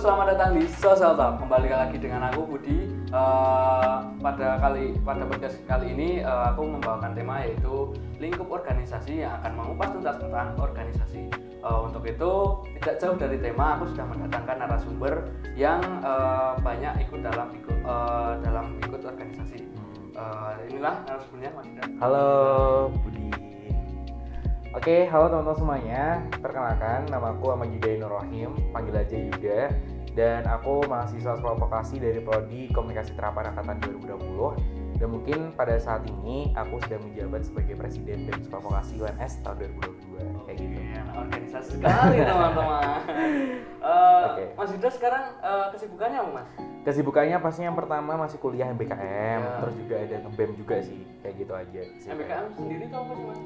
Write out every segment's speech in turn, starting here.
selamat datang di Social Talk. Kembali lagi dengan aku Budi. Pada podcast kali ini aku membawakan tema yaitu lingkup organisasi yang akan mengupas tuntas tentang organisasi. Untuk itu tidak jauh dari tema, aku sudah mendatangkan narasumber yang banyak ikut dalam organisasi. Inilah narasumbernya, Mas Yuda. Halo Budi. Oke, halo teman-teman semuanya. Perkenalkan, nama aku Ahmad Yuda Nur Rahim, panggil aja Yuda. Dan aku mahasiswa sekolah vokasi dari Prodi Komunikasi Terapan Angkatan 2020. Dan mungkin pada saat ini aku sedang menjabat sebagai Presiden dari Sekolah Vokasi UNS tahun 2022. Kayak gitu. Organisasi sekali teman-teman. Oke. Mas Yuda sekarang kesibukannya apa, Mas? Kesibukannya pastinya yang pertama masih kuliah MBKM, Ya. terus juga ada nge-BEM juga sih, kayak gitu aja. MBKM sendiri tuh apa sih, Mas?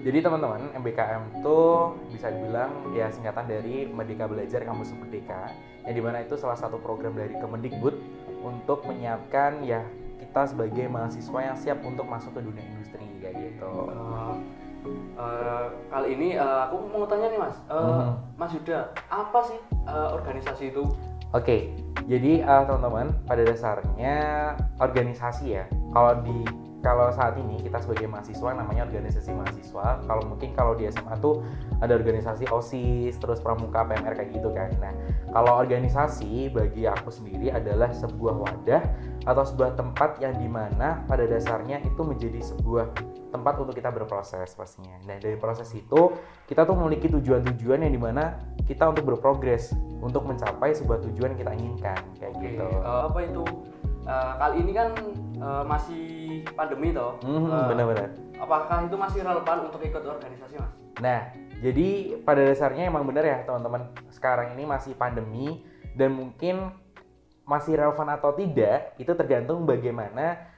Jadi teman-teman, MBKM tuh bisa dibilang ya singkatan dari Merdeka Belajar Kampus Merdeka, yang dimana itu salah satu program dari Kemendikbud untuk menyiapkan ya kita sebagai mahasiswa yang siap untuk masuk ke dunia industri kayak gitu. Kali ini aku mau tanya nih, Mas. Mas Yuda, apa sih organisasi itu? Oke, jadi teman-teman, pada dasarnya organisasi ya. Kalau saat ini kita sebagai mahasiswa namanya organisasi mahasiswa. Kalau di SMA tuh ada organisasi OSIS, terus pramuka, PMR kayak gitu kan. Nah, kalau organisasi bagi aku sendiri adalah sebuah wadah atau sebuah tempat yang dimana pada dasarnya itu menjadi sebuah tempat untuk kita berproses pastinya. Nah, dari proses itu kita tuh memiliki tujuan-tujuan yang dimana kita untuk berprogres untuk mencapai sebuah tujuan yang kita inginkan kayak gitu. Apa itu? Kali ini kan masih pandemi toh. Benar-benar. Apakah itu masih relevan untuk ikut organisasi, Mas? Nah, jadi pada dasarnya emang benar ya teman-teman. Sekarang ini masih pandemi dan mungkin masih relevan atau tidak itu tergantung bagaimana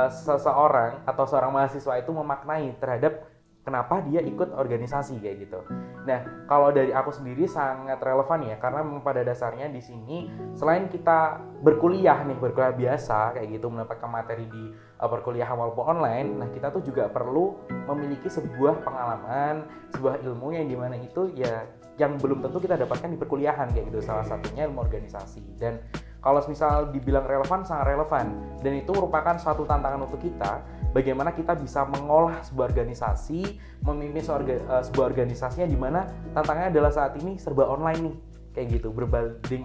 seseorang atau seorang mahasiswa itu memaknai terhadap kenapa dia ikut organisasi kayak gitu. Nah, kalau dari aku sendiri sangat relevan ya, karena memang pada dasarnya di sini selain kita berkuliah biasa kayak gitu, mendapatkan materi di perkuliahan walaupun online, nah kita tuh juga perlu memiliki sebuah pengalaman, sebuah ilmu yang dimana itu ya yang belum tentu kita dapatkan di perkuliahan kayak gitu. Salah satunya ilmu organisasi. Dan kalau misal dibilang relevan, sangat relevan. Dan itu merupakan suatu tantangan untuk kita, bagaimana kita bisa mengolah sebuah organisasi, memimpin sebuah organisasi yang dimana tantangannya adalah saat ini serba online nih, kayak gitu,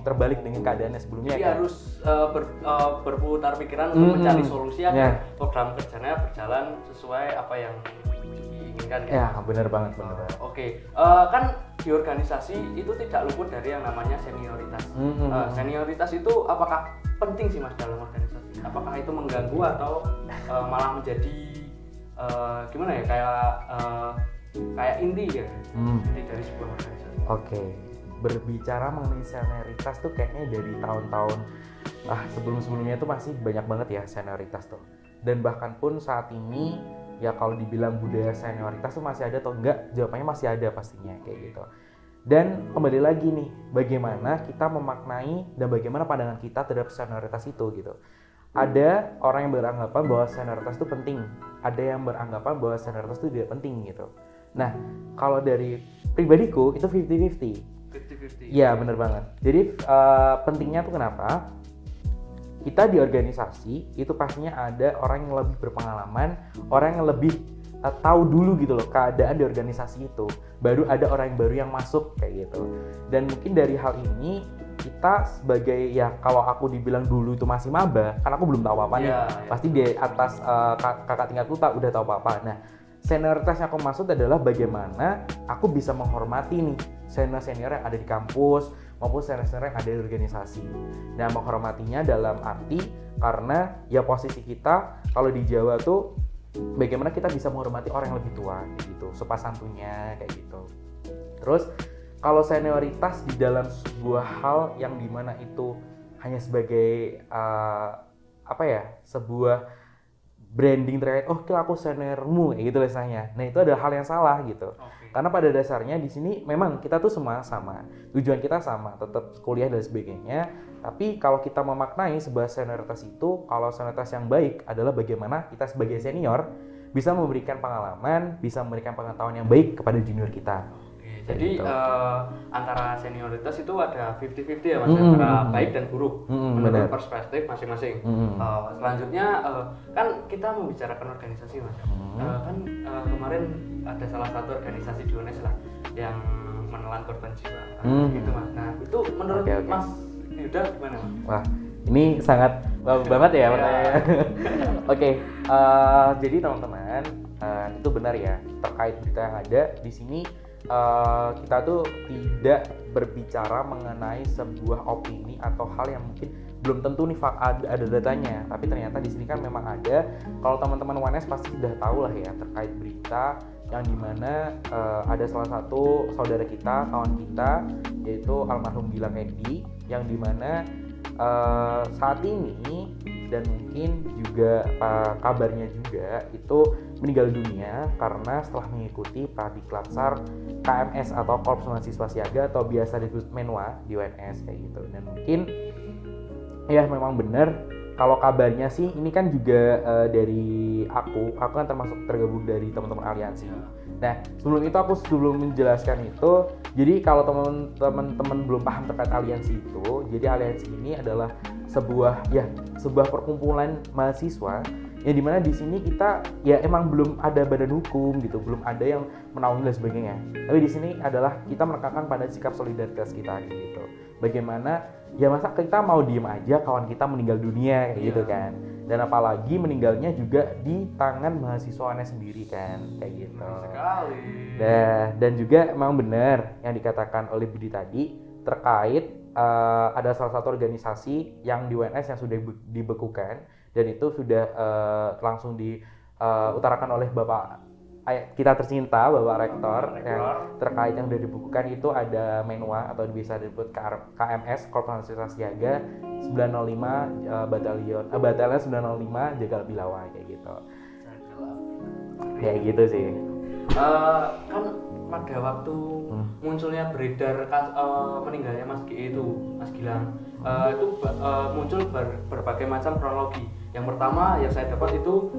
terbalik dengan keadaannya sebelumnya. Jadi harus berputar pikiran untuk mencari solusi agar program kerjanya berjalan sesuai apa yang diinginkan. Ya, benar banget. Oke, kan di organisasi itu tidak luput dari yang namanya senioritas. Senioritas itu apakah penting sih, Mas, dalam organisasi? Apakah itu mengganggu atau malah menjadi gimana ya, kayak inti ya, inti dari sebuah organisasi? Oke, berbicara mengenai senioritas tuh kayaknya dari tahun-tahun sebelum-sebelumnya tuh masih banyak banget ya senioritas tuh. Dan bahkan pun saat ini ya kalau dibilang budaya senioritas tuh masih ada atau enggak, jawabannya masih ada pastinya kayak gitu. Dan kembali lagi nih, bagaimana kita memaknai dan bagaimana pandangan kita terhadap senioritas itu gitu. Ada orang yang beranggapan bahwa senioritas itu penting, ada yang beranggapan bahwa senioritas itu tidak penting gitu. Nah, kalau dari pribadiku itu 50-50. Iya, bener banget. Jadi pentingnya tuh kenapa? Kita di organisasi itu pastinya ada orang yang lebih berpengalaman, orang yang lebih tahu dulu gitu loh keadaan di organisasi itu. Baru ada orang yang baru yang masuk kayak gitu. Dan mungkin dari hal ini kita sebagai ya kalau aku dibilang dulu itu masih maba, karena aku belum tahu apa nih. Pasti di atas kakak tingkatku udah tahu apa. Nah, senioritas yang aku maksud adalah bagaimana aku bisa menghormati nih senior-senior yang ada di kampus maupun senior-senior yang ada di organisasi. Nah, menghormatinya dalam arti karena ya posisi kita kalau di Jawa tuh bagaimana kita bisa menghormati orang yang lebih tua kayak gitu, sopan santunnya kayak gitu. Terus kalau senioritas di dalam sebuah hal yang dimana itu hanya sebagai sebuah branding terkait aku seniormu kayak gitu misalnya. Nah, itu adalah hal yang salah gitu. Karena pada dasarnya di sini memang kita tuh semua sama. Tujuan kita sama, tetap kuliah dan sebagainya. Tapi kalau kita memaknai sebuah senioritas itu, kalau senioritas yang baik adalah bagaimana kita sebagai senior bisa memberikan pengalaman, bisa memberikan pengetahuan yang baik kepada junior kita. Jadi gitu. Antara senioritas itu ada 50-50 ya mas, antara baik dan buruk menurut benar. perspektif masing-masing. Selanjutnya kan kita membicarakan organisasi mas. Kan kemarin ada salah satu organisasi di UNES lah yang menelan korban jiwa, gitu mas. Nah itu menurut Oke. Mas Yuda gimana mas? Wah, ini sangat bagus banget ya pertanyaannya. Oke, jadi teman-teman, itu benar ya, terkait berita yang ada di sini, kita tuh tidak berbicara mengenai sebuah opini atau hal yang mungkin belum tentu nih ada datanya, tapi ternyata di sini kan memang ada. Kalau teman-teman UNES pasti sudah tahu lah ya terkait berita yang dimana ada salah satu saudara kita, kawan kita, yaitu almarhum Gilang Edi, yang dimana saat ini dan mungkin juga kabarnya juga itu meninggal dunia karena setelah mengikuti Pradiklat KMS atau Korps Mahasiswa Siaga atau biasa disebut Menwa di UNS kayak gitu. Dan mungkin ya memang benar kalau kabarnya sih ini kan juga dari aku kan termasuk tergabung dari teman-teman aliansi. Nah sebelum menjelaskan itu, jadi kalau teman-teman belum paham terkait aliansi itu, jadi aliansi ini adalah sebuah perkumpulan mahasiswa yang dimana di sini kita ya emang belum ada badan hukum gitu, belum ada yang menaungi dan sebagainya. Tapi di sini adalah kita menekankan pada sikap solidaritas kita gitu. Bagaimana ya masa kita mau diem aja kawan kita meninggal dunia kayak gitu kan. Dan apalagi meninggalnya juga di tangan mahasiswanya sendiri kan kayak gitu. Sekali. Dan juga memang benar yang dikatakan oleh Budi tadi terkait ada salah satu organisasi yang di UNS yang sudah dibekukan dan itu sudah langsung diutarakan oleh Bapak kita tercinta Bapak Rektor. Yang terkait yang sudah dibekukan itu ada Menwa atau bisa disebut KMS Korps Mahasiswa Siaga 905 Batalion 905 Jagal Bilawa kayak gitu. Kayak gitu sih. Kan pada waktu munculnya beredar meninggalnya Mas Gilang itu muncul berbagai macam kronologi. Yang pertama yang saya dapat itu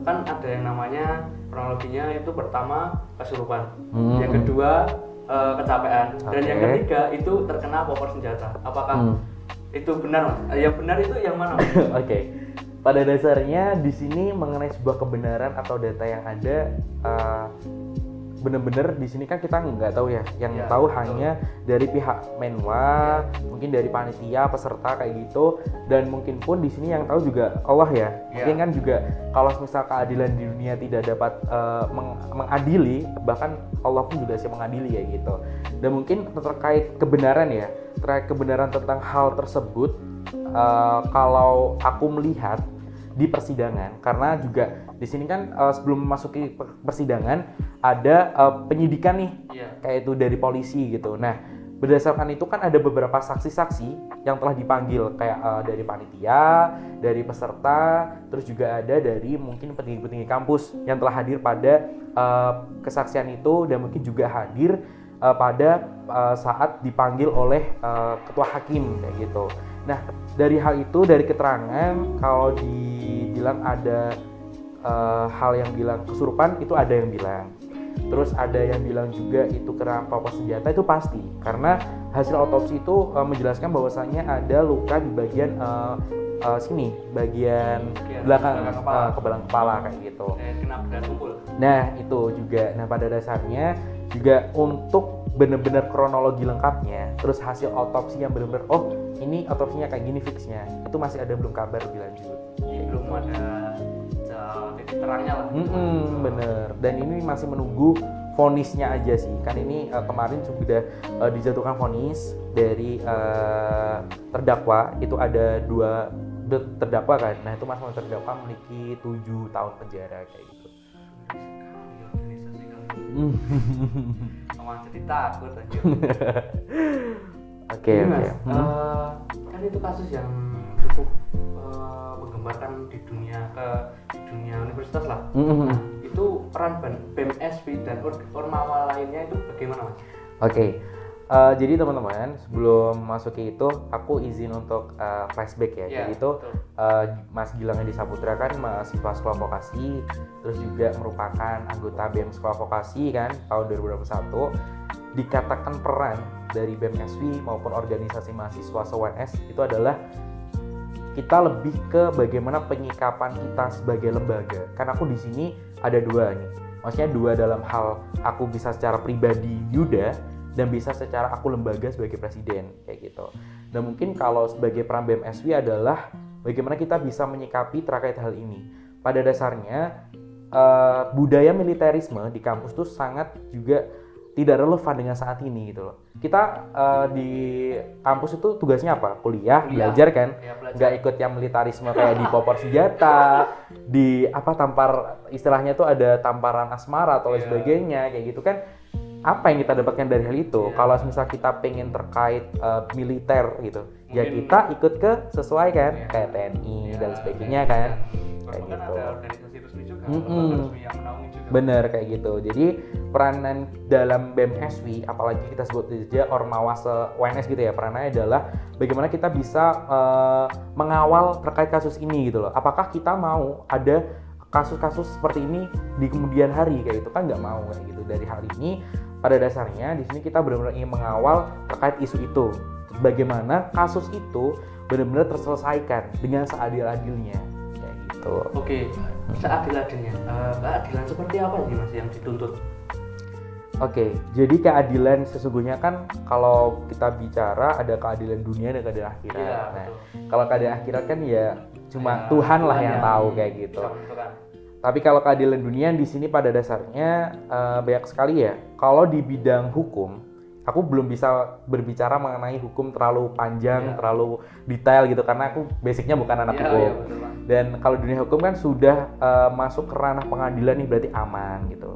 kan ada yang namanya kronologinya itu pertama kesurupan, yang kedua kecapean, dan yang ketiga itu terkena popor senjata. Apakah itu benar mas? Yang benar itu yang mana? Oke. Pada dasarnya di sini mengenai sebuah kebenaran atau data yang ada benar-benar di sini kan kita nggak tahu ya, yang tahu hanya dari pihak Menwa, mungkin dari panitia peserta kayak gitu, dan mungkin pun di sini yang tahu juga Allah ya. Mungkin kan juga kalau misal keadilan di dunia tidak dapat mengadili, bahkan Allah pun juga sih mengadili ya gitu. Dan mungkin terkait kebenaran ya, terkait kebenaran tentang hal tersebut, kalau aku melihat di persidangan, karena juga di sini kan sebelum memasuki persidangan ada penyidikan nih, kayak itu dari polisi gitu. Nah berdasarkan itu kan ada beberapa saksi-saksi yang telah dipanggil kayak dari panitia, dari peserta, terus juga ada dari mungkin petinggi-petinggi kampus yang telah hadir pada kesaksian itu dan mungkin juga hadir pada saat dipanggil oleh ketua hakim kayak gitu. Nah dari hal itu, dari keterangan kalau dibilang ada hal yang bilang kesurupan, itu ada yang bilang. Terus ada yang bilang juga itu kena popor senjata, itu pasti karena hasil otopsi itu menjelaskan bahwasannya ada luka di bagian sini, bagian belakang kepala kayak gitu. Kena benda tumpul. Nah itu juga. Nah pada dasarnya juga untuk benar-benar kronologi lengkapnya, terus hasil otopsi yang benar-benar ini otopsinya kayak gini fixnya, itu masih ada belum kabar lebih lanjut. Belum ada titik terangnya lah. Bener. Dan ini masih menunggu vonisnya aja sih. Kan ini kemarin sudah dijatuhkan vonis dari terdakwa. Itu ada 2 terdakwa kan. Nah itu masing-masing terdakwa memiliki 7 tahun penjara kayak gitu. Sama jadi takut aja. Oke. Kan itu kasus yang cukup menggembarkan di dunia universitas lah. Nah, itu peran BEM SP dan ormawa lainnya itu bagaimana mas? Oke. Jadi teman-teman, sebelum masuk ke itu, aku izin untuk flashback ya. Iya, Jadi itu betul. Mas Gilang Edi Saputra kan mahasiswa sekolah vokasi, terus juga merupakan anggota BEM sekolah vokasi kan tahun 2021. Dikatakan peran dari BEM SW maupun organisasi mahasiswa se-UNS itu adalah kita lebih ke bagaimana penyikapan kita sebagai lembaga. Kan aku di sini ada dua nih. Maksudnya dua dalam hal aku bisa secara pribadi Yuda dan bisa secara aku lembaga sebagai presiden kayak gitu. Dan mungkin kalau sebagai peran BMSW adalah bagaimana kita bisa menyikapi terkait hal ini. Pada dasarnya budaya militerisme di kampus tuh sangat juga tidak relevan dengan saat ini gitu loh. Kita di kampus itu tugasnya apa? Kuliah, belajar kan? Ya, belajar. Nggak ikut yang militarisme kayak di popor senjata, di apa tampar istilahnya tuh ada tamparan asmara atau lain sebagainya kayak gitu kan. Apa yang kita dapatkan dari hal itu? Kalau misal kita pengen terkait militer gitu, ya kita ikut ke sesuai kan, kayak TNI dan sebagainya kan, kayak Bahkan gitu. ada organisasi resmi juga, lembaga resmi yang menaungi juga. Bener kayak gitu. Jadi peranan dalam BEM SW, apalagi kita sebut saja Ormawa UNS gitu ya, peranannya adalah bagaimana kita bisa mengawal terkait kasus ini gitu loh. Apakah kita mau ada kasus-kasus seperti ini di kemudian hari kayak gitu, kan nggak mau kayak gitu. Dari hal ini pada dasarnya di sini kita benar-benar ingin mengawal terkait isu itu, bagaimana kasus itu benar-benar terselesaikan dengan seadil-adilnya kayak gitu. Oke, seadil-adilnya. Keadilan seperti apa sih Mas yang dituntut? Oke, jadi keadilan sesungguhnya kan kalau kita bicara ada keadilan dunia dan keadilan akhirat. Iya, Nah, betul. kalau keadilan akhirat kan ya cuma Ya, Tuhan lah Tuhan yang tahu kayak gitu. bisa menentukan. Tapi kalau keadilan dunia di sini pada dasarnya banyak sekali ya. Kalau di bidang hukum, aku belum bisa berbicara mengenai hukum terlalu panjang, terlalu detail gitu karena aku basicnya bukan anak hukum. Iya, betul, Pak. Dan kalau dunia hukum kan sudah masuk ke ranah pengadilan nih berarti aman gitu.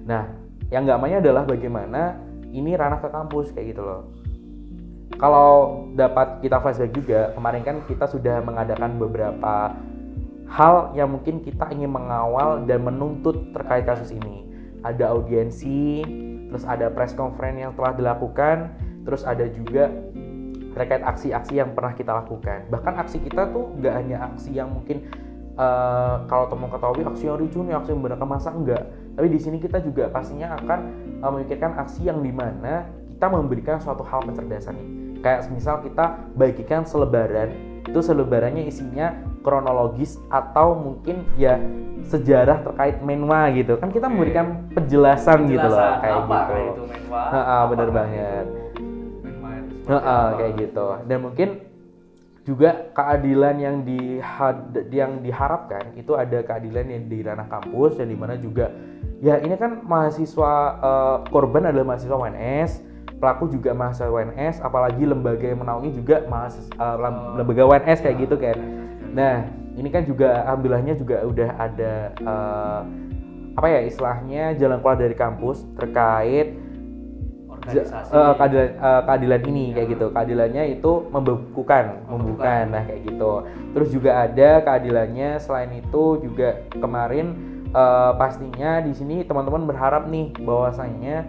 Nah, yang nggak amannya adalah bagaimana ini ranah ke kampus kayak gitu loh. Kalau dapat kita flashback juga, kemarin kan kita sudah mengadakan beberapa hal yang mungkin kita ingin mengawal dan menuntut terkait kasus ini. Ada audiensi, terus ada press conference yang telah dilakukan, terus ada juga terkait aksi-aksi yang pernah kita lakukan. Bahkan aksi kita tuh nggak hanya aksi yang mungkin kalau teman ketahui aksi yang ricu nih, aksi yang menggunakan massa, enggak. Tapi di sini kita juga pastinya akan memikirkan aksi yang dimana kita memberikan suatu hal kecerdasan nih. Kayak misal kita bagikan selebaran, itu selebarannya isinya kronologis atau mungkin ya sejarah terkait Menwa gitu kan, kita memberikan penjelasan gitu loh kayak apa gitu. kayak itu Menwa? Bener banget. Menwa itu seperti apa? Kayak gitu. Dan mungkin juga keadilan yang diharapkan itu ada keadilan yang di ranah kampus dan dimana juga ya ini kan mahasiswa korban adalah mahasiswa UNS, pelaku juga mahasiswa UNS, apalagi lembaga yang menaungi juga lembaga UNS kayak gitu kan. Nah, ini kan juga alhamdulillahnya juga udah ada apa ya istilahnya jalan keluar dari kampus terkait Organisasi. keadilan ini kayak gitu. Keadilannya itu membukukan nah kayak gitu. Terus juga ada keadilannya selain itu juga kemarin pastinya di sini teman-teman berharap nih bahwasanya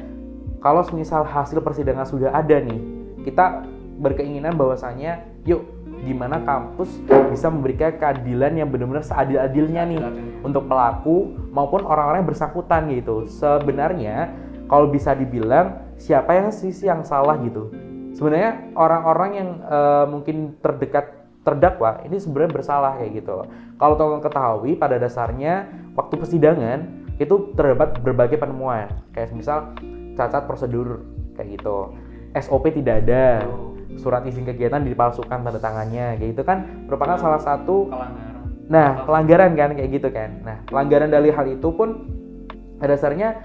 kalau misal hasil persidangan sudah ada nih, kita berkeinginan bahwasanya yuk gimana kampus bisa memberikan keadilan yang benar-benar seadil-adilnya nih untuk pelaku maupun orang-orang yang bersangkutan gitu. Sebenarnya kalau bisa dibilang siapa yang sisi yang salah gitu. Sebenarnya orang-orang yang mungkin terdakwa ini sebenarnya bersalah kayak gitu. Kalau teman-teman ketahui pada dasarnya waktu persidangan itu terdapat berbagai penemuan kayak misal cacat prosedur kayak gitu. SOP tidak ada. Surat izin kegiatan dipalsukan tanda tangannya kayak gitu kan merupakan salah satu pelanggaran kan kayak gitu kan. Nah, pelanggaran dari hal itu pun pada dasarnya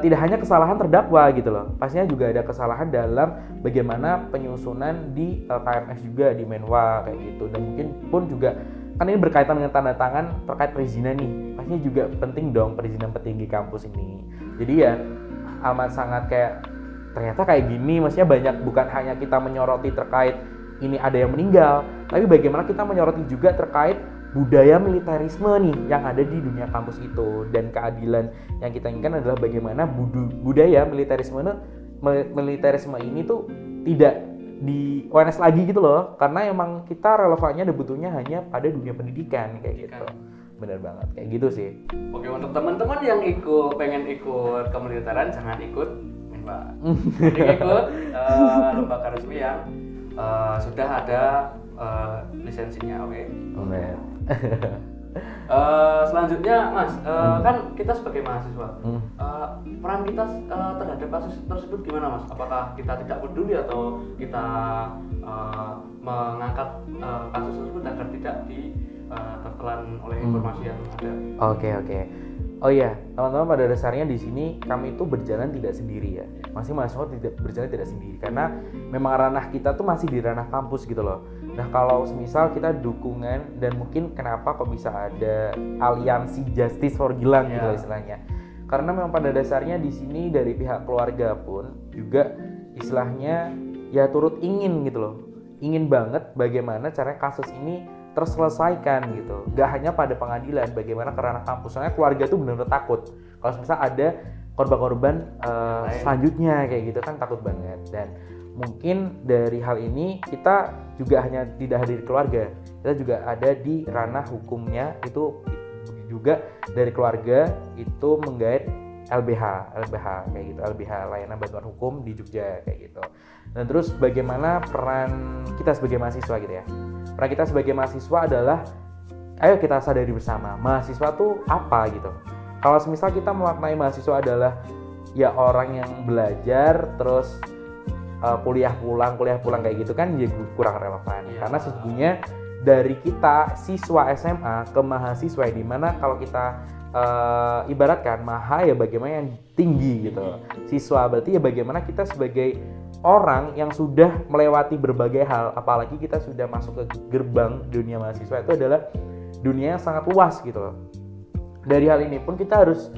tidak hanya kesalahan terdakwa gitu loh. Pastinya juga ada kesalahan dalam bagaimana penyusunan di KMS juga di Menwa kayak gitu. Dan mungkin pun juga kan ini berkaitan dengan tanda tangan terkait perizinan nih. Pastinya juga penting dong perizinan petinggi kampus ini. Jadi ya amat sangat kayak ternyata kayak gini, maksudnya banyak bukan hanya kita menyoroti terkait ini ada yang meninggal, tapi bagaimana kita menyoroti juga terkait budaya militerisme nih yang ada di dunia kampus itu. Dan keadilan yang kita inginkan adalah bagaimana budaya militerisme militerisme ini tuh tidak di UNS lagi gitu loh, karena emang kita relevannya dan butuhnya hanya pada dunia pendidikan kayak gitu. Bener banget kayak gitu sih. Oke, untuk teman-teman yang pengen ikut kemiliteran, jangan ikut Menwa. Ikut lembaga resmi yang sudah ada lisensinya. Oke. Bener. Selanjutnya Mas, kan kita sebagai mahasiswa, peran kita terhadap kasus tersebut gimana Mas? Apakah kita tidak peduli atau kita mengangkat kasus tersebut agar tidak tertelan oleh informasi yang ada? Oke. Oh iya, teman-teman, pada dasarnya di sini kami itu berjalan tidak sendiri ya. Masih mahasiswa berjalan tidak sendiri karena memang ranah kita tuh masih di ranah kampus gitu loh. Nah, kalau misal kita dukungan dan mungkin kenapa kok bisa ada aliansi Justice for Gilang gitu loh istilahnya. Karena memang pada dasarnya di sini dari pihak keluarga pun juga istilahnya ya turut ingin gitu loh. Ingin banget bagaimana caranya kasus ini terselesaikan gitu. Gak hanya pada pengadilan, bagaimana ke ranah kampus. Soalnya keluarga tuh benar-benar takut. Kalau misal ada korban-korban selanjutnya kayak gitu kan takut banget. Dan mungkin dari hal ini kita juga hanya tidak hadir keluarga. Kita juga ada di ranah hukumnya, itu juga dari keluarga itu menggait LBH kayak gitu, LBH layanan bantuan hukum di Jogja kayak gitu. Dan terus bagaimana peran kita sebagai mahasiswa gitu ya. Peran kita sebagai mahasiswa adalah ayo kita sadari bersama, mahasiswa tuh apa gitu. Kalau misal kita memaknai mahasiswa adalah ya orang yang belajar terus kuliah pulang kayak gitu kan ya kurang relevan. Karena sesungguhnya dari kita siswa SMA ke mahasiswa, di mana kalau kita ibaratkan maha ya bagaimana yang tinggi gitu. Siswa berarti ya bagaimana kita sebagai orang yang sudah melewati berbagai hal, apalagi kita sudah masuk ke gerbang dunia mahasiswa, itu adalah dunia yang sangat luas gitu loh. Dari hal ini pun kita harus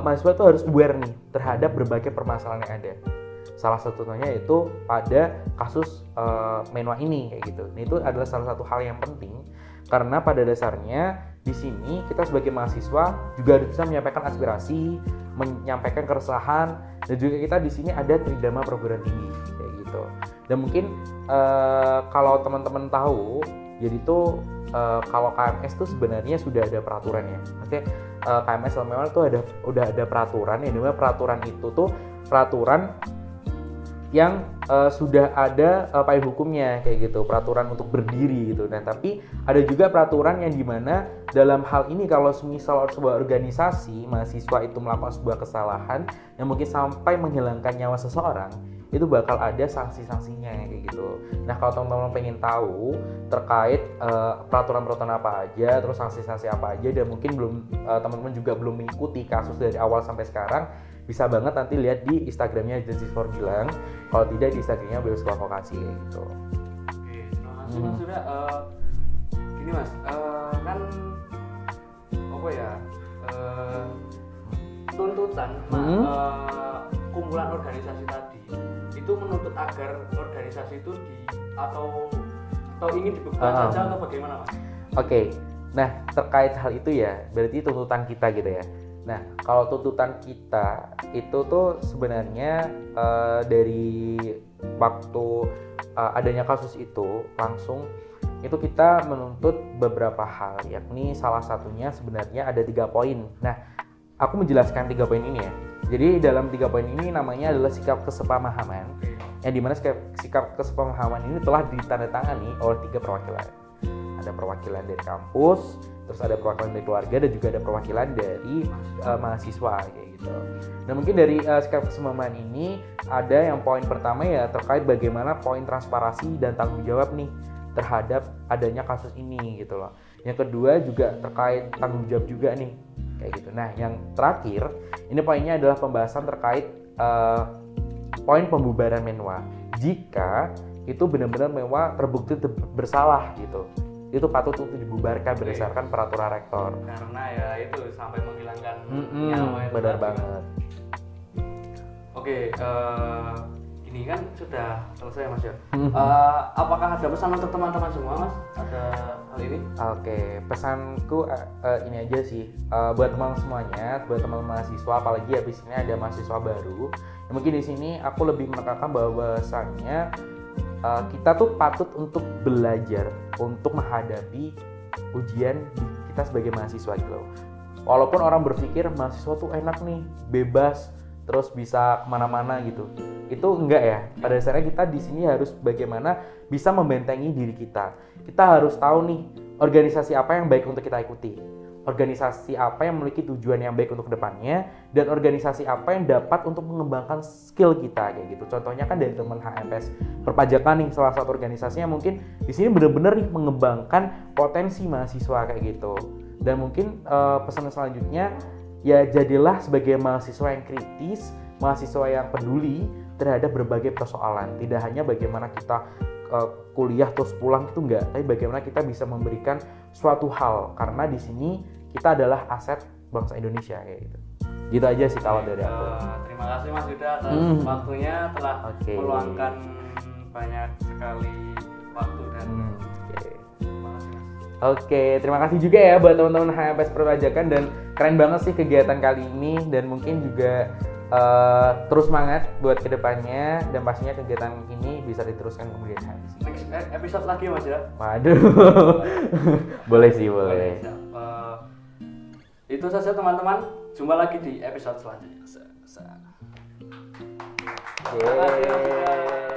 mahasiswa itu harus aware nih terhadap berbagai permasalahan yang ada. Salah satunya yaitu pada kasus Menwa ini kayak gitu. Ini itu adalah salah satu hal yang penting karena pada dasarnya di sini kita sebagai mahasiswa juga harus bisa menyampaikan aspirasi, menyampaikan keresahan, dan juga kita di sini ada Tridharma Perguruan Tinggi kayak gitu. Dan mungkin kalau teman-teman tahu, jadi itu kalau KMS tuh sebenarnya sudah ada peraturannya. Maksudnya KMS memang tuh udah ada peraturan, yang dimana peraturan itu tuh peraturan yang sudah ada payung hukumnya kayak gitu, peraturan untuk berdiri gitu. Nah, tapi ada juga peraturan yang dimana dalam hal ini kalau misal sebuah organisasi mahasiswa itu melakukan sebuah kesalahan yang mungkin sampai menghilangkan nyawa seseorang, itu bakal ada sanksi-sanksinya kayak gitu. Nah, kalau teman-teman pengen tahu terkait peraturan-peraturan apa aja, terus sanksi-sanksi apa aja, dan mungkin teman-teman juga belum mengikuti kasus dari awal sampai sekarang, bisa banget nanti lihat di Instagramnya Justice for Gilang. Kalau tidak di Instagramnya Beasiswa Vokasi kayak gitu. Oke, terima kasih Mas Surya. Gini Mas, kan apa ya? Tuntutan kumpulan organisasi tadi itu menuntut agar organisasi itu atau ingin dibubarkan saja atau bagaimana Mas? Oke. Nah, terkait hal itu ya, berarti tuntutan kita gitu ya. Nah, kalau tuntutan kita itu tuh sebenarnya dari waktu adanya kasus itu langsung itu kita menuntut beberapa hal, yakni salah satunya sebenarnya ada 3 poin. Nah, aku menjelaskan 3 poin ini ya. Jadi dalam 3 poin ini namanya adalah sikap kesepamahaman, yang dimana sikap kesepamahaman ini telah ditandatangani oleh 3 perwakilan. Ada perwakilan dari kampus, terus ada perwakilan dari keluarga, dan juga ada perwakilan dari mahasiswa kayak gitu. Dan mungkin dari sikap kesepahaman ini ada yang poin pertama ya terkait bagaimana poin transparansi dan tanggung jawab nih terhadap adanya kasus ini gitu loh. Yang kedua juga terkait tanggung jawab juga nih kayak gitu. Nah, yang terakhir ini poinnya adalah pembahasan terkait poin pembubaran Menwa. Jika itu benar-benar Menwa terbukti bersalah gitu, itu patut untuk dibubarkan berdasarkan peraturan rektor. Karena ya itu sampai menghilangkan nyawa itu. Benar banget. Oke, ini kan sudah selesai Mas ya. Apakah ada pesan untuk teman-teman semua Mas? Ada hal ini? Oke, pesanku ini aja sih, buat teman semuanya, buat teman mahasiswa, apalagi habis ini ada mahasiswa baru. Ya, mungkin di sini aku lebih menekankan bahwasannya kita tuh patut untuk belajar untuk menghadapi ujian kita sebagai mahasiswa gitu loh. Walaupun orang berpikir mahasiswa tuh enak nih, bebas, terus bisa kemana-mana gitu. Itu enggak ya. Pada dasarnya kita di sini harus bagaimana bisa membentengi diri kita. Kita harus tahu nih organisasi apa yang baik untuk kita ikuti, organisasi apa yang memiliki tujuan yang baik untuk kedepannya, dan organisasi apa yang dapat untuk mengembangkan skill kita kayak gitu. Contohnya kan dari teman HMPS perpajakan nih, salah satu organisasinya mungkin di sini benar-benar nih mengembangkan potensi mahasiswa kayak gitu. Dan mungkin pesan selanjutnya ya jadilah sebagai mahasiswa yang kritis, mahasiswa yang peduli terhadap berbagai persoalan. Tidak hanya bagaimana kita kuliah terus pulang itu enggak, tapi bagaimana kita bisa memberikan suatu hal, karena di sini kita adalah aset bangsa Indonesia kayak gitu. Gitu aja sih kalau dari aku. Terima kasih Mas Yuda atas waktunya, telah meluangkan banyak sekali waktu dan Oke, terima kasih juga ya buat teman-teman HMPS Perpajakan, dan keren banget sih kegiatan kali ini, dan mungkin juga terus semangat buat kedepannya, dan pastinya kegiatan ini bisa diteruskan kemudian hari. Next episode lagi Mas ya? Waduh, boleh sih, boleh. Itu saja teman-teman, jumpa lagi di episode selanjutnya. Yeay.